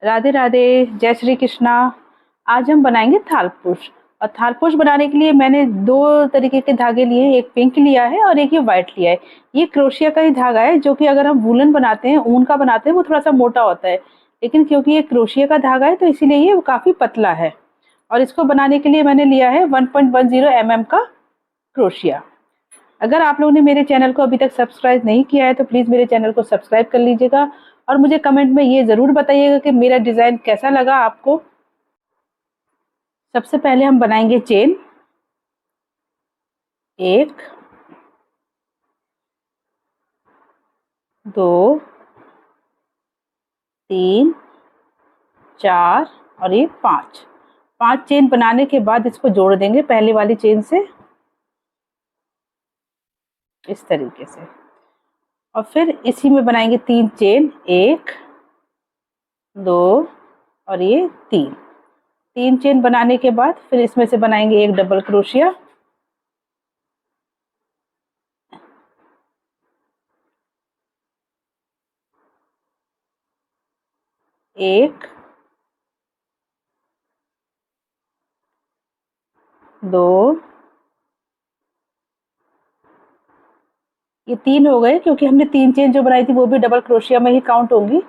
राधे राधे, जय श्री कृष्णा। आज हम बनाएंगे थालपोश। और थालपोश बनाने के लिए मैंने दो तरीके के धागे लिए हैं, एक पिंक लिया है और एक ये व्हाइट लिया है। ये क्रोशिया का ही धागा है, जो कि अगर हम वूलन बनाते हैं, ऊन का बनाते हैं, वो थोड़ा सा मोटा होता है, लेकिन क्योंकि ये क्रोशिया का धागा है तो इसीलिए ये काफी पतला है। और इसको बनाने के लिए मैंने लिया है 1.10 mm का क्रोशिया। अगर आप लोगों ने मेरे चैनल को अभी तक सब्सक्राइब नहीं किया है तो प्लीज़ मेरे चैनल को सब्सक्राइब कर लीजिएगा और मुझे कमेंट में ये ज़रूर बताइएगा कि मेरा डिज़ाइन कैसा लगा आपको। सबसे पहले हम बनाएंगे चेन। 1 2 3 4 और ये 5 चेन बनाने के बाद इसको जोड़ देंगे पहले वाली चेन से इस तरीके से। और फिर इसी में बनाएंगे 3 चेन, 1 2 और ये 3 चेन बनाने के बाद फिर इसमें से बनाएंगे एक डबल क्रोशिया। 1 2 ये 3 हो गए, क्योंकि हमने 3 चेन जो बनाई थी वो भी डबल क्रोशिया में ही काउंट होंगी,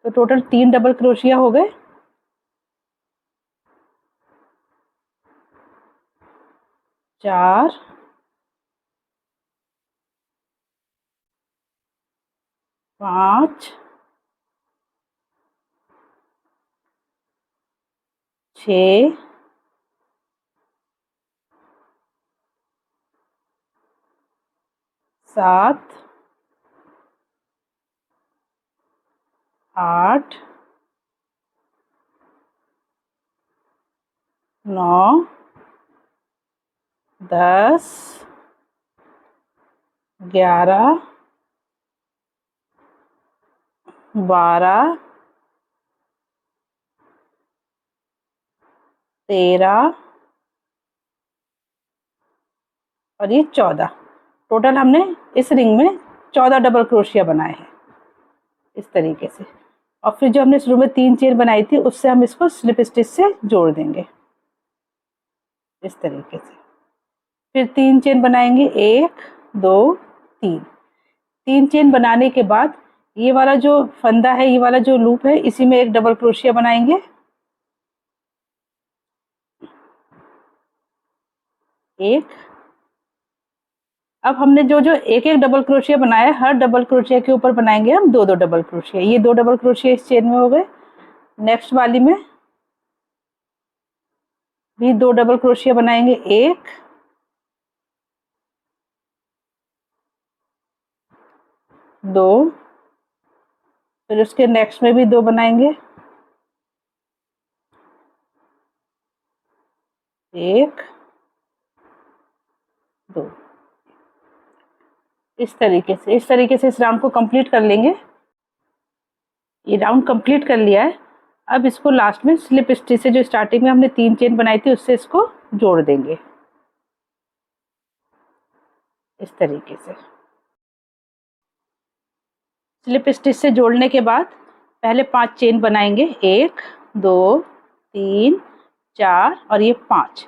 तो टोटल 3 डबल क्रोशिया हो गए। 4 5 6 7 8 9 10 11 12 13 और ये 14। टोटल हमने इस रिंग में 14 डबल क्रोशिया बनाए हैं इस तरीके से। और फिर जो हमने शुरू में 3 चेन बनाई थी उससे हम इसको स्लिप स्टिच से जोड़ देंगे इस तरीके से। फिर 3 चेन बनाएंगे, 1 2 3 चेन बनाने के बाद ये वाला जो फंदा है, ये वाला जो लूप है, इसी में एक डबल क्रोशिया बनाएंगे। 1। अब हमने जो जो एक एक डबल क्रोशिया बनाया है, हर डबल क्रोशिया के ऊपर बनाएंगे हम 2 2 डबल क्रोशिया। ये 2 डबल क्रोशिया इस चेन में हो गए। नेक्स्ट वाली में भी 2 डबल क्रोशिया बनाएंगे, 1 2। फिर उसके नेक्स्ट में भी 2 बनाएंगे, 1 2। इस तरीके से इस राउंड को कंप्लीट कर लेंगे। ये राउंड कंप्लीट कर लिया है। अब इसको लास्ट में स्लिप स्टिच से, जो स्टार्टिंग में हमने 3 चेन बनाई थी, उससे इसको जोड़ देंगे इस तरीके से। स्लिप स्टिच से जोड़ने के बाद पहले 5 चेन बनाएंगे, 1 2 3 4 और ये 5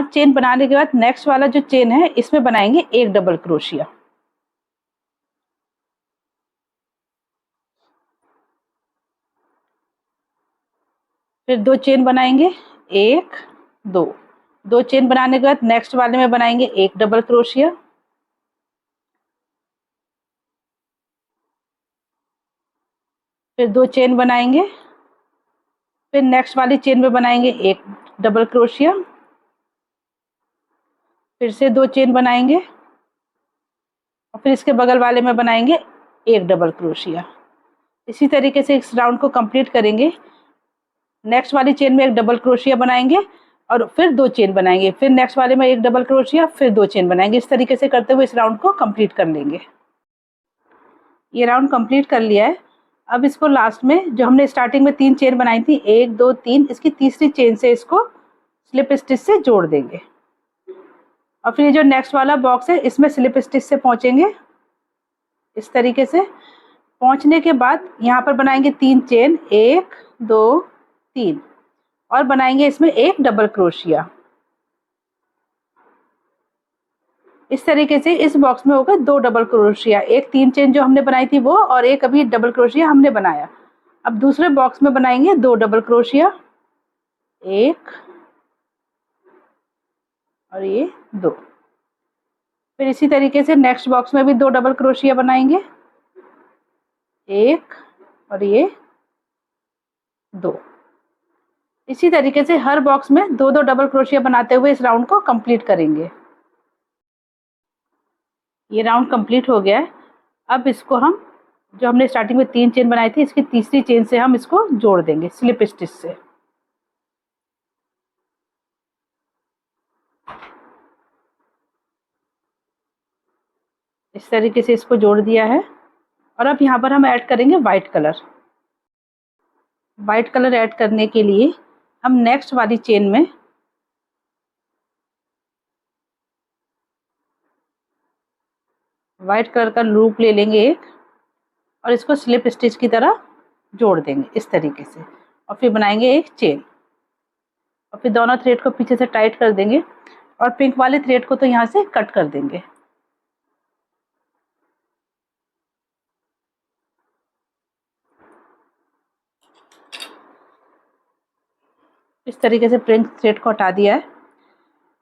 चेन बनाने के बाद नेक्स्ट वाला जो चेन है इसमें बनाएंगे एक डबल क्रोशिया। फिर 2 चेन बनाएंगे, 1 2 चेन बनाने के बाद नेक्स्ट वाले में बनाएंगे एक डबल क्रोशिया। फिर 2 चेन बनाएंगे, फिर नेक्स्ट वाली चेन में बनाएंगे एक डबल क्रोशिया। फिर से 2 चेन बनाएंगे और फिर इसके बगल वाले में बनाएंगे एक डबल क्रोशिया। इसी तरीके से इस राउंड को कंप्लीट करेंगे। नेक्स्ट वाली चेन में एक डबल क्रोशिया बनाएंगे और फिर 2 चेन बनाएंगे, फिर नेक्स्ट वाले में एक डबल क्रोशिया, फिर 2 चेन बनाएंगे। इस तरीके से करते हुए इस राउंड को कंप्लीट कर लेंगे। ये राउंड कंप्लीट कर लिया है। अब इसको लास्ट में जो हमने स्टार्टिंग में 3 चेन बनाई थी, 1 2 3, इसकी तीसरी चेन से इसको स्लिप स्टिच से जोड़ देंगे। और फिर ये जो नेक्स्ट वाला बॉक्स है इसमें स्लिप स्टिच से पहुंचेंगे इस तरीके से। पहुंचने के बाद यहाँ पर बनाएंगे 3 चेन, 1 2 3 और बनाएंगे इसमें एक डबल क्रोशिया। इस तरीके से इस बॉक्स में होगा 2 डबल क्रोशिया, एक 3 चेन जो हमने बनाई थी वो, और एक अभी डबल क्रोशिया हमने बनाया। अब दूसरे बॉक्स में बनाएंगे 2 डबल क्रोशिया, 1 और ये 2। फिर इसी तरीके से नेक्स्ट बॉक्स में भी 2 डबल क्रोशिया बनाएंगे, 1 और ये 2। इसी तरीके से हर बॉक्स में 2-2 डबल क्रोशिया बनाते हुए इस राउंड को कंप्लीट करेंगे। ये राउंड कंप्लीट हो गया है। अब इसको हम, जो हमने स्टार्टिंग में 3 चेन बनाई थी, इसकी तीसरी चेन से हम इसको जोड़ देंगे स्लिप स्टिच से। इस तरीके से इसको जोड़ दिया है। और अब यहाँ पर हम ऐड करेंगे white colour. White colour add करने के लिए हम नेक्स्ट वाली चेन में वाइट कलर का लूप ले लेंगे एक, और इसको स्लिप स्टिच की तरह जोड़ देंगे इस तरीके से, और फिर बनाएंगे एक चेन, और फिर दोनों थ्रेड को पीछे से टाइट कर देंगे, और पिंक वाले थ्रेड को तो यहाँ से कट कर देंगे। इस तरीके से पिंक थ्रेड को हटा दिया है।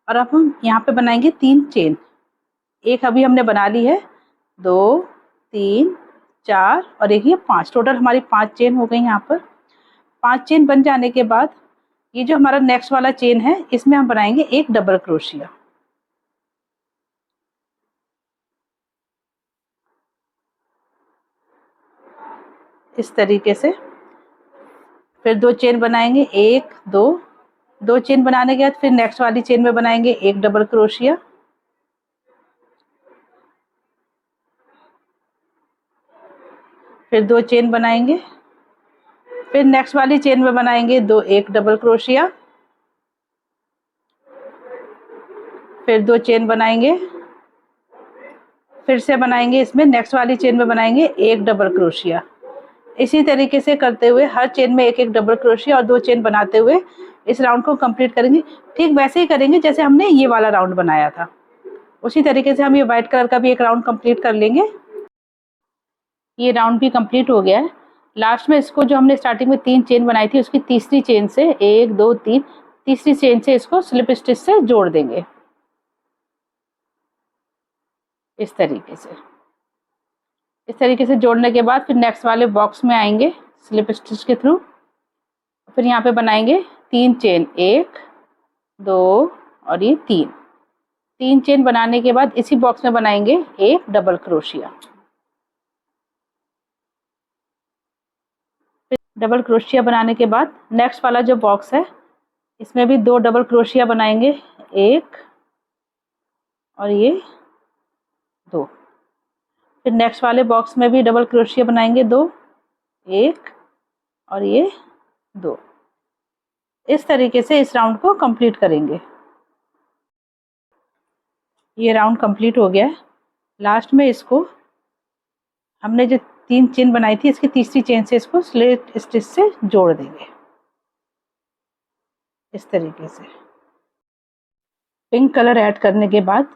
और अब हम यहाँ पे बनाएंगे 3 चेन। एक अभी हमने बना ली है, 2 3 4 और एक ये 5, टोटल हमारी 5 चेन हो गई। यहाँ पर 5 चेन बन जाने के बाद ये जो हमारा नेक्स्ट वाला चेन है, इसमें हम बनाएंगे एक डबल क्रोशिया। इस तरीके से फिर 2 चेन बनाएंगे, 1 2 चेन बनाने के बाद फिर नेक्स्ट वाली चेन में बनाएंगे एक डबल क्रोशिया, फिर 2 चेन बनाएंगे, फिर नेक्स्ट वाली चेन में बनाएंगे एक डबल क्रोशिया, फिर 2 चेन बनाएंगे, फिर से बनाएंगे इसमें नेक्स्ट वाली चेन में बनाएंगे एक डबल क्रोशिया। इसी तरीके से करते हुए हर चेन में एक डबल क्रोशिया और 2 चेन बनाते हुए इस राउंड को कंप्लीट करेंगे। ठीक वैसे ही करेंगे जैसे हमने ये वाला राउंड बनाया था, उसी तरीके से हम ये व्हाइट कलर का भी एक राउंड कंप्लीट कर लेंगे। ये राउंड भी कंप्लीट हो गया है। लास्ट में इसको, जो हमने स्टार्टिंग में 3 चेन बनाई थी, उसकी तीसरी चेन से 1 2 3, तीसरी चेन से इसको स्लिप स्टिच से जोड़ देंगे इस तरीके से। इस तरीके से जोड़ने के बाद फिर नेक्स्ट वाले बॉक्स में आएंगे स्लिप स्टिच के थ्रू, फिर यहाँ पे बनाएंगे 3 चेन, 1 2 और ये 3 चेन बनाने के बाद इसी बॉक्स में बनाएंगे एक डबल क्रोशिया। डबल क्रोशिया बनाने के बाद नेक्स्ट वाला जो बॉक्स है, इसमें भी 2 डबल क्रोशिया बनाएंगे, 1 और ये 2। फिर नेक्स्ट वाले बॉक्स में भी डबल क्रोशिया बनाएंगे 2, 1 और ये 2। इस तरीके से इस राउंड को कंप्लीट करेंगे। ये राउंड कंप्लीट हो गया है। लास्ट में इसको हमने जो 3 चेन बनाई थी, इसकी तीसरी चेन से इसको स्लिप स्टिच से जोड़ देंगे इस तरीके से। पिंक कलर ऐड करने के बाद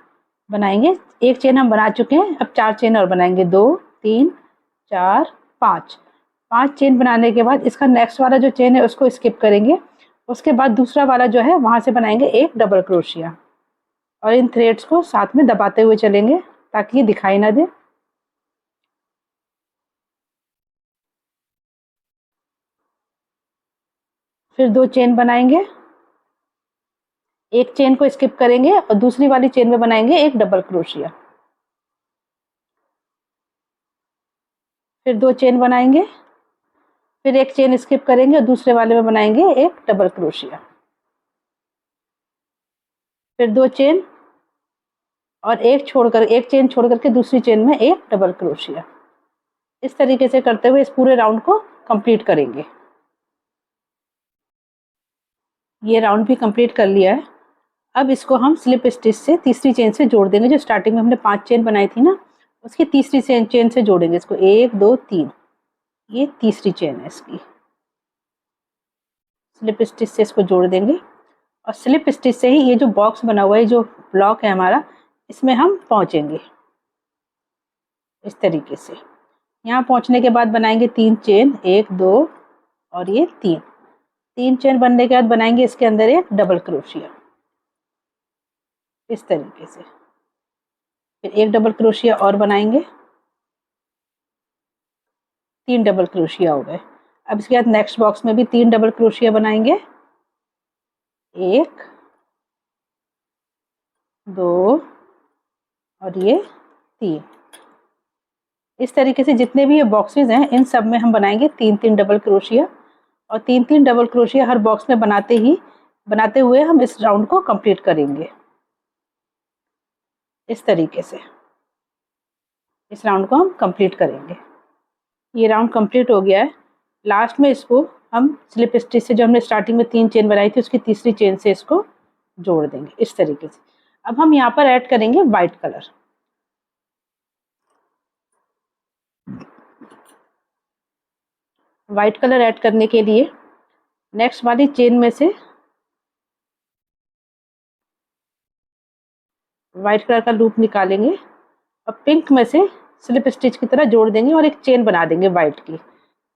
बनाएंगे, एक चेन हम बना चुके हैं, अब 4 चेन और बनाएंगे, 2 3 4 5 चेन बनाने के बाद इसका नेक्स्ट वाला जो चेन है उसको स्किप करेंगे। उसके बाद दूसरा वाला जो है वहां से बनाएंगे एक डबल क्रोशिया, और इन थ्रेड्स को साथ में दबाते हुए चलेंगे ताकि ये दिखाई ना दे। फिर 2 चेन बनाएंगे, एक चेन को स्किप करेंगे और दूसरी वाली चेन में बनाएंगे एक डबल क्रोशिया, फिर 2 चेन बनाएंगे, फिर एक चेन स्किप करेंगे और दूसरे वाले में बनाएंगे एक डबल क्रोशिया, फिर 2 चेन और एक चेन छोड़ करके दूसरी चेन में एक डबल क्रोशिया। इस तरीके से करते हुए इस पूरे राउंड को कंप्लीट करेंगे। ये राउंड भी कंप्लीट कर लिया है। अब इसको हम स्लिप स्टिच से तीसरी चेन से जोड़ देंगे। जो स्टार्टिंग में हमने 5 चेन बनाई थी ना, उसकी तीसरी चेन से जोड़ेंगे इसको, 1 2 3, ये तीसरी चेन है इसकी। स्लिप स्टिच से इसको जोड़ देंगे और स्लिप स्टिच से ही ये जो बॉक्स बना हुआ है, जो ब्लॉक है हमारा, इसमें हम पहुंचेंगे इस तरीके से। यहाँ पहुंचने के बाद बनाएंगे 3 चेन, 1 2 और ये 3 चेन बनने के बाद बनाएंगे इसके अंदर एक डबल क्रोशिया इस तरीके से। फिर एक डबल क्रोशिया और बनाएंगे, 3 डबल क्रोशिया हो गए। अब इसके बाद नेक्स्ट बॉक्स में भी 3 डबल क्रोशिया बनाएंगे, 1 2 और ये 3। इस तरीके से जितने भी ये बॉक्सेस हैं इन सब में हम बनाएंगे 3 डबल क्रोशिया, और 3 डबल क्रोशिया हर बॉक्स में बनाते हुए हम इस राउंड को कंप्लीट करेंगे इस तरीके से। इस राउंड को हम कंप्लीट करेंगे। ये राउंड कंप्लीट हो गया है। लास्ट में इसको हम स्लिप स्टिच से, जो हमने स्टार्टिंग में 3 चेन बनाई थी, उसकी तीसरी चेन से इसको जोड़ देंगे इस तरीके से। अब हम यहाँ पर ऐड करेंगे white colour. White colour add करने के लिए नेक्स्ट वाली चेन में से वाइट कलर का लूप निकालेंगे और पिंक में से स्लिप स्टिच की तरह जोड़ देंगे और एक चेन बना देंगे वाइट की।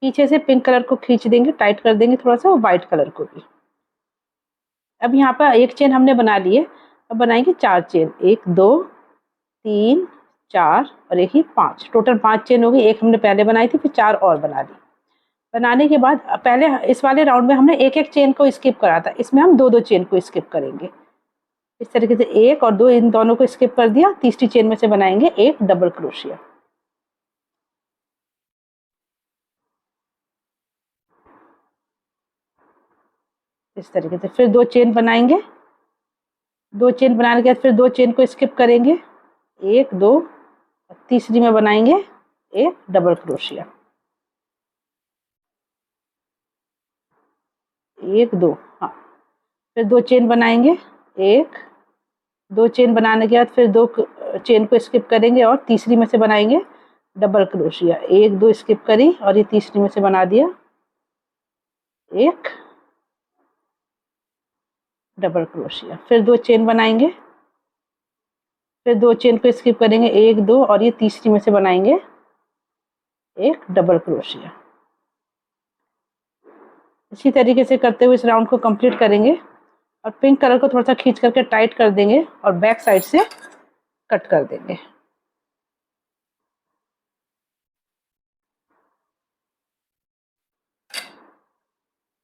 पीछे से पिंक कलर को खींच देंगे, टाइट कर देंगे थोड़ा सा, और वाइट कलर को भी। अब यहाँ पर एक चेन हमने बना ली है। अब बनाएंगे 4 चेन, 1 2 3 4 और एक ही 5। टोटल 5 चेन हो गई। एक हमने पहले बनाई थी, फिर 4 और बना ली। बनाने के बाद पहले इस वाले राउंड में हमने एक एक चेन को स्किप करा था, इसमें हम 2 2 चेन को स्किप करेंगे इस तरीके से। 1 और 2 इन दोनों को स्किप कर दिया। तीसरी चेन में से बनाएंगे एक डबल क्रोशिया इस तरीके से। फिर 2 चेन बनाएंगे। 2 चेन बनाने के बाद फिर 2 चेन को स्किप करेंगे, 1 2, तीसरी में बनाएंगे एक डबल क्रोशिया, 1 2। हाँ, फिर 2 चेन बनाएंगे, 1 2 चेन बनाने के बाद फिर 2 चेन को स्किप करेंगे और तीसरी में से बनाएंगे डबल क्रोशिया। 1 2 स्किप करी और ये तीसरी में से बना दिया एक डबल क्रोशिया। फिर 2 चेन बनाएंगे, फिर 2 चेन को स्किप करेंगे, 1 2 और ये तीसरी में से बनाएंगे एक डबल क्रोशिया। इसी तरीके से करते हुए इस राउंड को कंप्लीट करेंगे और पिंक कलर को थोड़ा सा खींच करके टाइट कर देंगे और बैक साइड से कट कर देंगे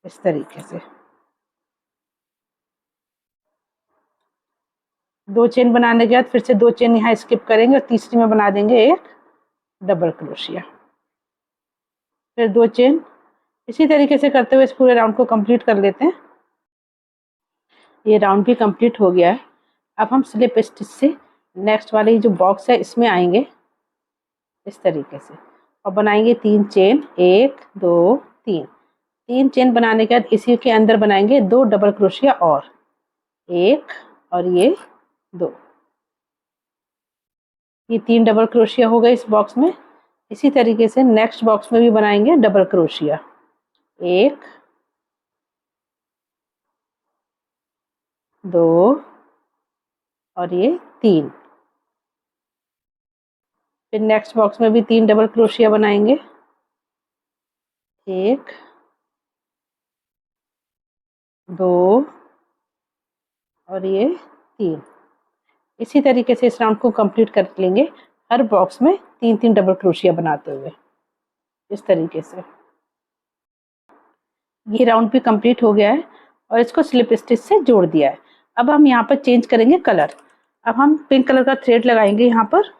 इस तरीके से। 2 चेन बनाने के बाद फिर से 2 चेन यहाँ स्किप करेंगे और तीसरी में बना देंगे एक डबल क्रोशिया। फिर 2 चेन। इसी तरीके से करते हुए इस पूरे राउंड को कंप्लीट कर लेते हैं। ये राउंड भी कंप्लीट हो गया है। अब हम स्लिप स्टिच से नेक्स्ट वाली जो बॉक्स है इसमें आएंगे इस तरीके से और बनाएंगे 3 चेन, 1 2 3। 3 चेन बनाने के बाद इसी के अंदर बनाएंगे 2 डबल क्रोशिया और 1 और ये 2। ये 3 डबल क्रोशिया हो गए इस बॉक्स में। इसी तरीके से नेक्स्ट बॉक्स में भी बनाएंगे डबल क्रोशिया, 1 2 और ये 3। फिर नेक्स्ट बॉक्स में भी 3 डबल क्रोशिया बनाएंगे, 1 2 और ये 3। इसी तरीके से इस राउंड को कंप्लीट कर लेंगे, हर बॉक्स में 3 3 डबल क्रोशिया बनाते हुए इस तरीके से। ये राउंड भी कंप्लीट हो गया है और इसको स्लिप स्टिच से जोड़ दिया है। अब हम यहाँ पर चेंज करेंगे कलर। अब हम पिंक कलर का थ्रेड लगाएंगे यहाँ पर।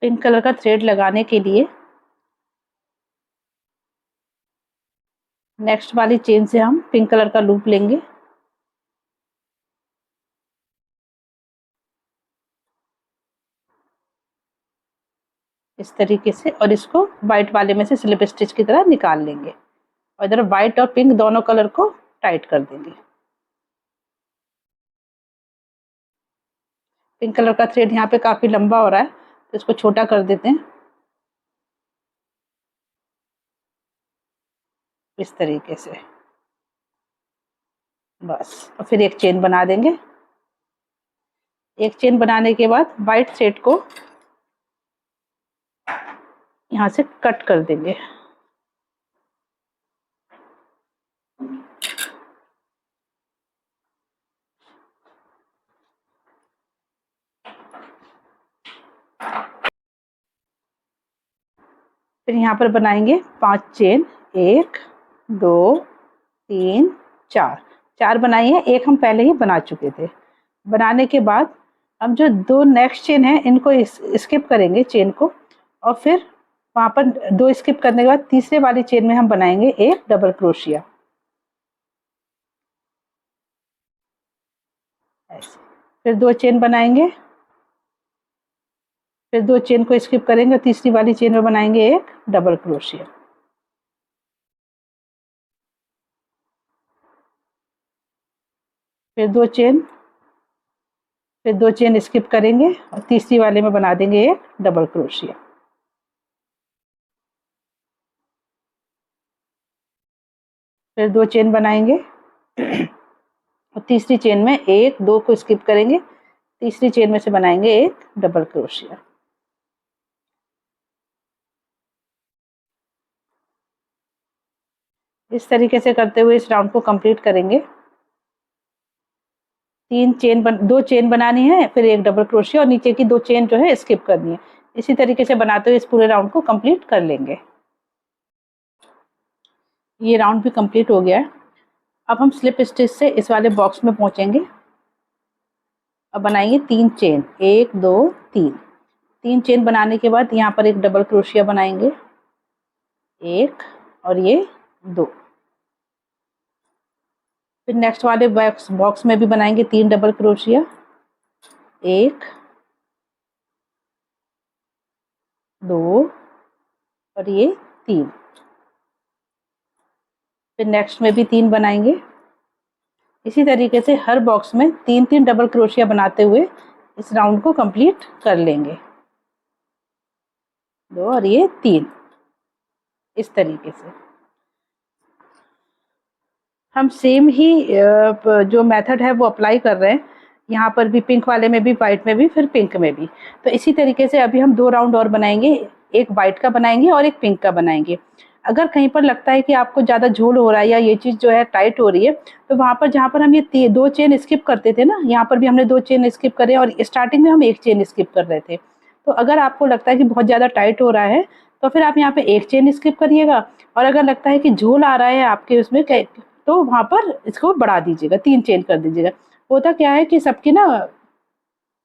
पिंक कलर का थ्रेड लगाने के लिए नेक्स्ट वाली चेन से हम पिंक कलर का लूप लेंगे इस तरीके से और इसको व्हाइट वाले में से स्लिप स्टिच की तरह निकाल लेंगे और इधर व्हाइट और पिंक दोनों कलर को टाइट कर देंगे। पिंक कलर का थ्रेड यहाँ पे काफी लंबा हो रहा है तो इसको छोटा कर देते हैं। इस तरीके से बस। और फिर एक चेन बना देंगे। एक चेन बनाने के बाद वाइट थ्रेड को यहाँ से कट कर देंगे। फिर यहाँ पर बनाएंगे 5 चेन, 1 2 3 4। 4 बनाई है, एक हम पहले ही बना चुके थे। बनाने के बाद हम जो 2 नेक्स्ट चेन है इनको स्किप करेंगे चेन को, और फिर वहाँ पर 2 स्किप करने के बाद तीसरे वाली चेन में हम बनाएंगे एक डबल क्रोशिया ऐसे। फिर 2 चेन बनाएंगे, फिर 2 चेन को स्किप करेंगे, तीसरी वाली चेन में बनाएंगे एक डबल क्रोशिया। फिर 2 चेन, फिर 2 चेन स्किप करेंगे और तीसरी वाले में बना देंगे एक डबल क्रोशिया। फिर 2 चेन बनाएंगे और तीसरी चेन में 1 2 को स्किप करेंगे, तीसरी चेन में से बनाएंगे एक डबल क्रोशिया। इस तरीके से करते हुए इस राउंड को कंप्लीट करेंगे। 2 चेन बनानी है, फिर एक डबल क्रोशिया और नीचे की 2 चेन जो है स्किप करनी है। इसी तरीके से बनाते हुए इस पूरे राउंड को कंप्लीट कर लेंगे। ये राउंड भी कंप्लीट हो गया है। अब हम स्लिप स्टिच से इस वाले बॉक्स में पहुंचेंगे। अब बनाएंगे 3 चेन, 1 2 3। 3 चेन बनाने के बाद यहाँ पर एक डबल क्रोशिया बनाएंगे, 1 और ये 2। फिर नेक्स्ट वाले बॉक्स में भी बनाएंगे 3 डबल क्रोशिया, 1 2 और ये 3। फिर नेक्स्ट में भी 3 बनाएंगे। इसी तरीके से हर बॉक्स में 3-3 डबल क्रोशिया बनाते हुए इस राउंड को कंप्लीट कर लेंगे। 2 और ये 3। इस तरीके से हम सेम ही जो मेथड है वो अप्लाई कर रहे हैं, यहाँ पर भी पिंक वाले में भी, वाइट में भी, फिर पिंक में भी। तो इसी तरीके से अभी हम 2 राउंड और बनाएंगे, एक वाइट का बनाएंगे और एक पिंक का बनाएंगे। अगर कहीं पर लगता है कि आपको ज़्यादा झोल हो रहा है या ये चीज़ जो है टाइट हो रही है, तो वहाँ पर जहाँ पर हम ये 2 चेन स्किप करते थे ना, यहाँ पर भी हमने 2 चेन स्किप करे और स्टार्टिंग में हम 1 चेन स्किप कर रहे थे। तो अगर आपको लगता है कि बहुत ज़्यादा टाइट हो रहा है, तो फिर आप यहाँ पे 1 चेन स्किप करिएगा, और अगर लगता है कि झोल आ रहा है आपके उसमें, तो वहाँ पर इसको बढ़ा दीजिएगा, 3 चेन कर दीजिएगा। होता क्या है कि सबकी ना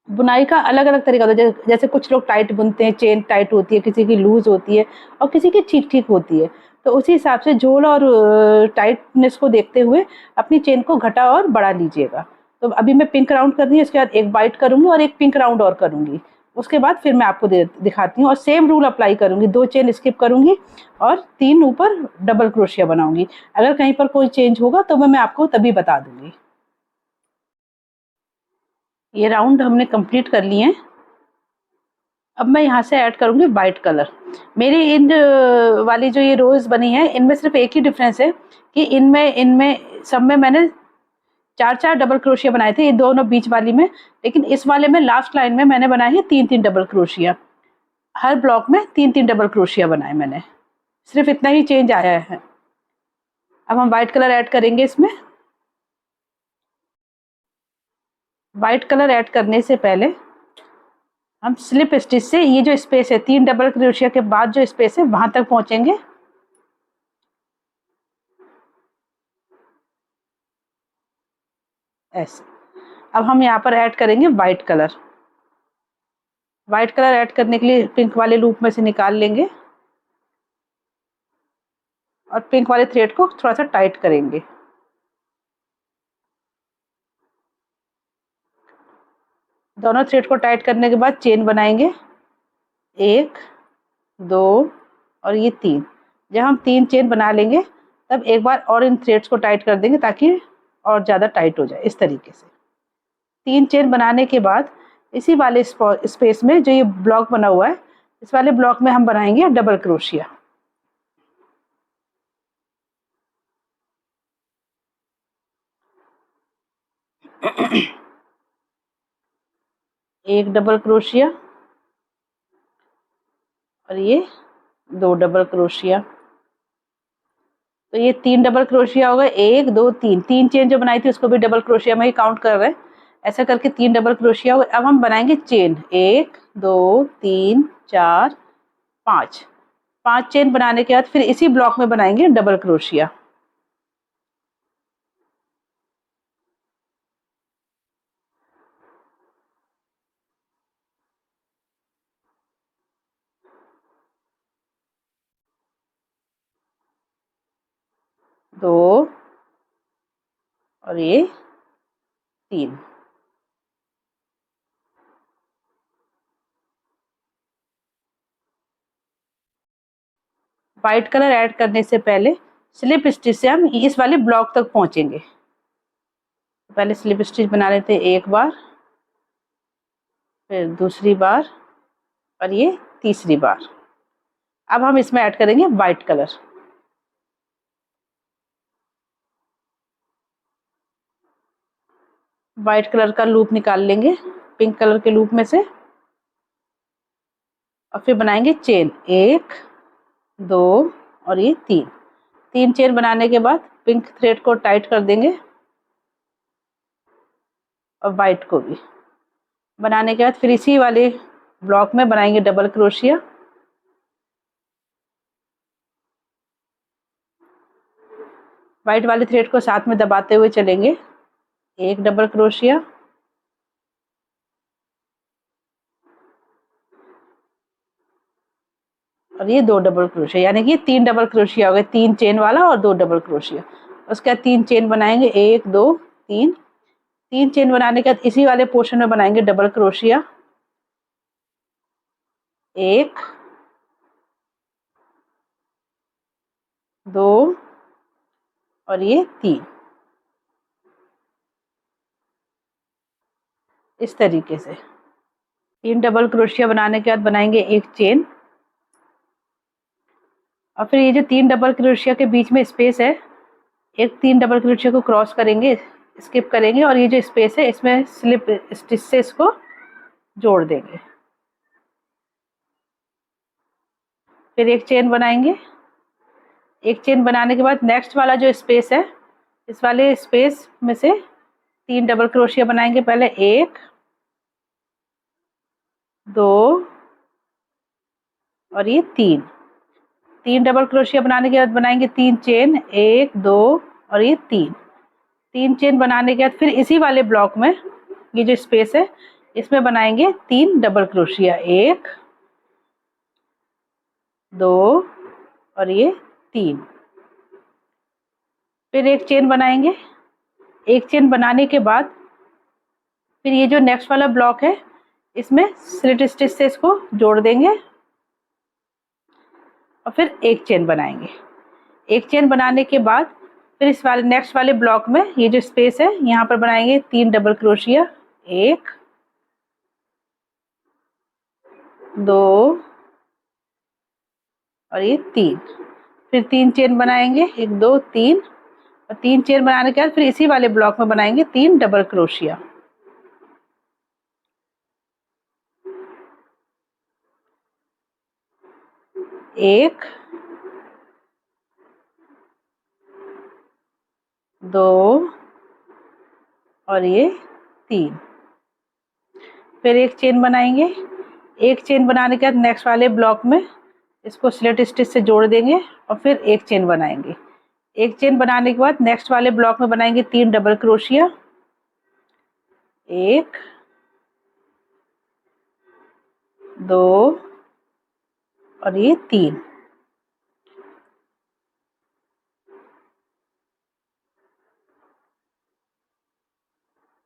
बुनाई का अलग-अलग तरीका होता है। जैसे कुछ लोग टाइट बुनते हैं, चेन टाइट होती है, किसी की लूज़ होती है और किसी की ठीक-ठीक होती है। तो उसी हिसाब से झोल और टाइटनेस को देखते हुए अपनी चेन को घटा और बढ़ा लीजिएगा। तो अभी मैं पिंक राउंड कर रही हूँ, इसके बाद एक व्हाइट करूँगी और एक पिंक राउंड और करूँगी। उसके बाद फिर मैं आपको दिखाती हूँ और सेम रूल अप्लाई करूँगी। 2 चेन स्किप करूँगी और 3 ऊपर डबल क्रोशिया बनाऊँगी। अगर कहीं पर कोई चेंज होगा तो मैं आपको तभी बता दूँगी। ये राउंड हमने कंप्लीट कर लिए हैं। अब मैं यहाँ से ऐड करूँगी वाइट कलर। मेरी इन वाली जो ये रोज़ बनी है, इनमें सिर्फ एक ही डिफरेंस है कि इनमें इनमें सब में मैंने 4-4 डबल क्रोशिया बनाए थे, ये दोनों बीच वाली में। लेकिन इस वाले में लास्ट लाइन में मैंने बनाए हैं 3-3 डबल क्रोशिया। हर ब्लॉक में 3-3 डबल क्रोशिया बनाए मैंने। सिर्फ इतना ही चेंज आया है। अब हम वाइट कलर ऐड करेंगे इसमें। वाइट कलर ऐड करने से पहले हम स्लिप स्टिच से ये जो स्पेस है, 3 डबल क्रोशिया के बाद जो स्पेस है वहां तक पहुंचेंगे। ऐसे। अब हम यहाँ पर ऐड करेंगे white colour. White colour add करने के लिए पिंक वाले लूप में से निकाल लेंगे और पिंक वाले थ्रेड को थोड़ा सा टाइट करेंगे। दोनों थ्रेड को टाइट करने के बाद चेन बनाएंगे, 1 2 और ये 3। जब हम 3 चेन बना लेंगे तब एक बार और इन थ्रेड्स को टाइट कर देंगे ताकि और ज़्यादा टाइट हो जाए। इस तरीके से 3 चेन बनाने के बाद इसी वाले स्पेस में जो ये ब्लॉक बना हुआ है, इस वाले ब्लॉक में हम बनाएंगे डबल क्रोशिया। एक डबल क्रोशिया और ये 2 डबल क्रोशिया। तो ये 3 डबल क्रोशिया हो गए, 1 2 3, 3 चेन जो बनाई थी उसको भी डबल क्रोशिया में ही काउंट कर रहे हैं। ऐसा करके 3 डबल क्रोशिया हो गए। अब हम बनाएंगे चेन, 1 2 3 4 5। 5 चेन बनाने के बाद फिर इसी ब्लॉक में बनाएंगे डबल क्रोशिया। दो और ये 3। व्हाइट कलर ऐड करने से पहले स्लिप स्टिच से हम इस वाले ब्लॉक तक पहुंचेंगे। पहले स्लिप स्टिच बना लेते हैं, एक बार, फिर दूसरी बार और ये तीसरी बार। अब हम इसमें ऐड करेंगे व्हाइट कलर। व्हाइट कलर का लूप निकाल लेंगे पिंक कलर के लूप में से और फिर बनाएंगे चेन, 1 2 और ये 3। 3 चेन बनाने के बाद पिंक थ्रेड को टाइट कर देंगे और व्हाइट को भी। बनाने के बाद फिर इसी वाले ब्लॉक में बनाएंगे डबल क्रोशिया। व्हाइट वाले थ्रेड को साथ में दबाते हुए चलेंगे, एक डबल क्रोशिया और ये 2 डबल क्रोशिया, यानी कि 3 डबल क्रोशिया हो गए, 3 चेन वाला और 2 डबल क्रोशिया। उसके बाद 3 चेन बनाएंगे, 1 2 3। 3 चेन बनाने के बाद इसी वाले पोर्शन में बनाएंगे डबल क्रोशिया, 1 2 और ये 3। इस तरीके से 3 डबल क्रोशिया बनाने के बाद बनाएंगे एक चेन और फिर ये जो 3 डबल क्रोशिया के बीच में स्पेस है, एक 3 डबल क्रोशिया को क्रॉस करेंगे, स्किप करेंगे और ये जो स्पेस है इसमें स्लिप स्टिच से इसको जोड़ देंगे। फिर एक चेन बनाएंगे। एक चेन बनाने के बाद नेक्स्ट वाला जो स्पेस है, इस वाले स्पेस में से 3 डबल क्रोशिया बनाएंगे। पहले 1 2 और ये 3। 3 डबल क्रोशिया बनाने के बाद बनाएंगे 3 चेन, 1 2 और ये 3। 3 चेन बनाने के बाद फिर इसी वाले ब्लॉक में ये जो स्पेस है इसमें बनाएंगे 3 डबल क्रोशिया, 1 2 और ये 3। फिर एक चेन बनाएंगे। एक चेन बनाने के बाद फिर ये जो नेक्स्ट वाला ब्लॉक है इसमें स्लिट स्टिच से इसको जोड़ देंगे और फिर एक चेन बनाएंगे। एक चेन बनाने के बाद फिर इस वाले नेक्स्ट वाले ब्लॉक में ये जो स्पेस है यहाँ पर बनाएंगे 3 डबल क्रोशिया, 1 2 और ये 3। फिर 3 चेन बनाएंगे, 1 2 3 और 3 चेन बनाने के बाद फिर इसी वाले ब्लॉक में बनाएंगे 3 डबल क्रोशिया, 1 2 और ये 3। फिर एक चेन बनाएंगे। एक चेन बनाने के बाद नेक्स्ट वाले ब्लॉक में इसको स्लिट स्टिच से जोड़ देंगे और फिर एक चेन बनाएंगे। एक चेन बनाने के बाद नेक्स्ट वाले ब्लॉक में बनाएंगे 3 डबल क्रोशिया, 1 2 और ये 3।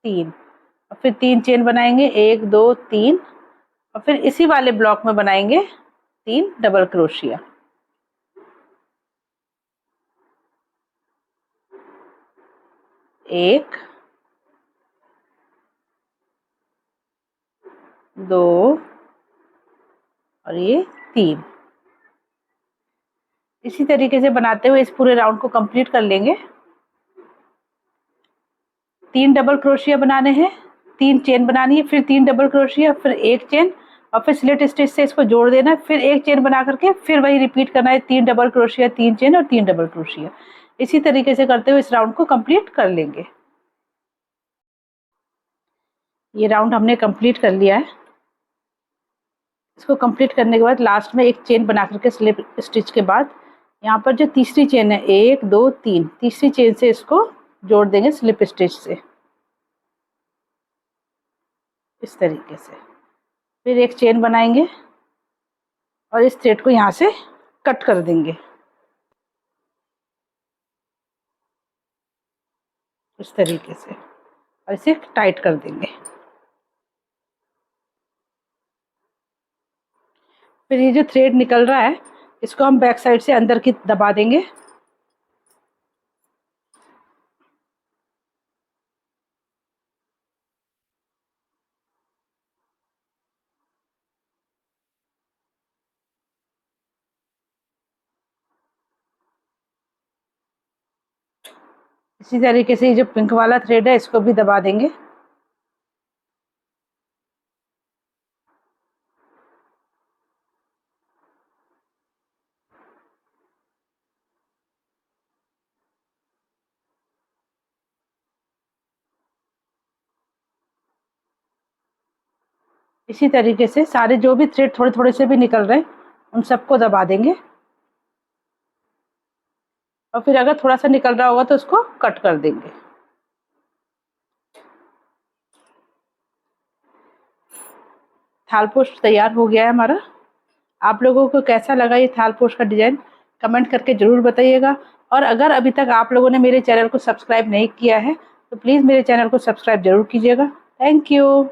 3 और फिर 3 चेन बनाएंगे, 1 2 3 और फिर इसी वाले ब्लॉक में बनाएंगे 3 डबल क्रोशिया, 1 2 और ये 3। इसी तरीके से बनाते हुए इस पूरे राउंड को कंप्लीट कर लेंगे। 3 डबल क्रोशिया बनाने हैं, 3 चेन बनानी है, फिर 3 डबल क्रोशिया, फिर 1 चेन और फिर स्लिट स्टिच से इसको जोड़ देना है, फिर 1 चेन बना करके फिर वही रिपीट करना है, 3 डबल क्रोशिया, 3 चेन और 3 डबल क्रोशिया। इसी तरीके से करते हुए इस राउंड को कंप्लीट कर लेंगे। ये राउंड हमने कंप्लीट कर लिया है। इसको कंप्लीट करने के बाद लास्ट में एक चेन बना करके स्लिप स्टिच के बाद यहाँ पर जो तीसरी चेन है 1 2 3, तीसरी चेन से इसको जोड़ देंगे स्लिप स्टिच से, इस तरीके से। फिर एक चेन बनाएंगे और इस थ्रेड को यहाँ से कट कर देंगे, इस तरीके से, और इसे टाइट कर देंगे। फिर ये जो थ्रेड निकल रहा है इसको हम बैक साइड से अंदर की दबा देंगे। इसी तरीके से ये जो पिंक वाला थ्रेड है इसको भी दबा देंगे। इसी तरीके से सारे जो भी थ्रेड थोड़े थोड़े से भी निकल रहे हैं उन सबको दबा देंगे, और फिर अगर थोड़ा सा निकल रहा होगा तो उसको कट कर देंगे। थाल पोस्ट तैयार हो गया है हमारा। आप लोगों को कैसा लगा ये थाल पोस्ट का डिजाइन कमेंट करके ज़रूर बताइएगा। और अगर अभी तक आप लोगों ने मेरे चैनल को सब्सक्राइब नहीं किया है तो प्लीज़ मेरे चैनल को सब्सक्राइब जरूर कीजिएगा। Thank you.